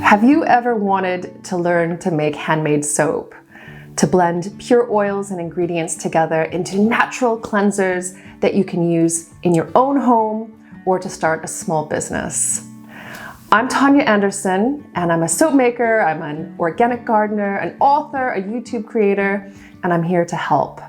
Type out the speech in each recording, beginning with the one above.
Have you ever wanted to learn to make handmade soap? To blend pure oils and ingredients together into natural cleansers that you can use in your own home or to start a small business? I'm Tanya Anderson, and I'm a soap maker, I'm an organic gardener, an author, a YouTube creator, and I'm here to help.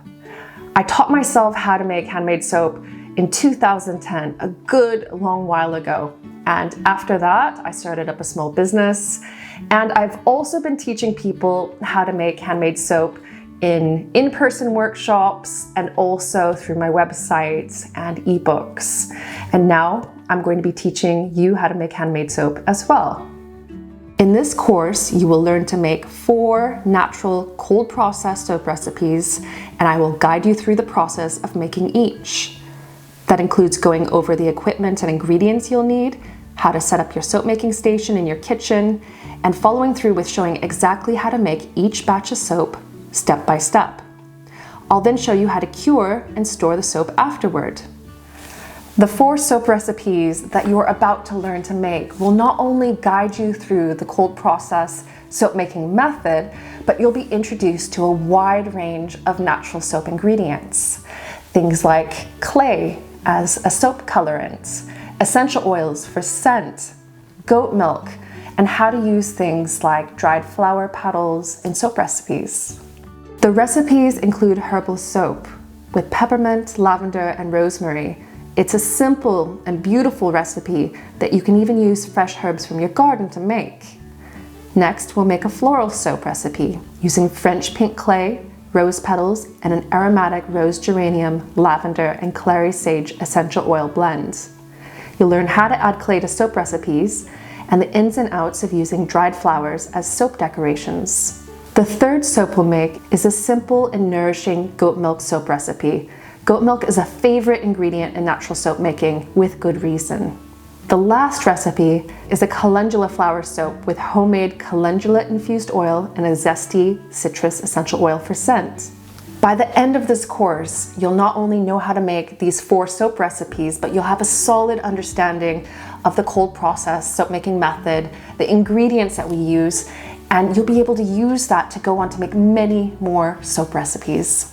I taught myself how to make handmade soap in 2010, a good long while ago. And after that, I started up a small business. And I've also been teaching people how to make handmade soap in-person workshops and also through my websites and ebooks. And now I'm going to be teaching you how to make handmade soap as well. In this course, you will learn to make 4 natural cold process soap recipes, and I will guide you through the process of making each. That includes going over the equipment and ingredients you'll need, how to set up your soap making station in your kitchen, and following through with showing exactly how to make each batch of soap step by step. I'll then show you how to cure and store the soap afterward. The 4 soap recipes that you're about to learn to make will not only guide you through the cold process soap making method, but you'll be introduced to a wide range of natural soap ingredients. Things like clay as a soap colorant, essential oils for scent, goat milk, and how to use things like dried flower petals in soap recipes. The recipes include herbal soap with peppermint, lavender, and rosemary. It's a simple and beautiful recipe that you can even use fresh herbs from your garden to make. Next, we'll make a floral soap recipe using French pink clay, rose petals, and an aromatic rose geranium, lavender, and clary sage essential oil blend. You'll learn how to add clay to soap recipes and the ins and outs of using dried flowers as soap decorations. The 3rd soap we'll make is a simple and nourishing goat milk soap recipe. Goat milk is a favorite ingredient in natural soap making with good reason. The last recipe is a calendula flower soap with homemade calendula infused oil and a zesty citrus essential oil for scent. By the end of this course, you'll not only know how to make these 4 soap recipes, but you'll have a solid understanding of the cold process soap making method, the ingredients that we use, and you'll be able to use that to go on to make many more soap recipes.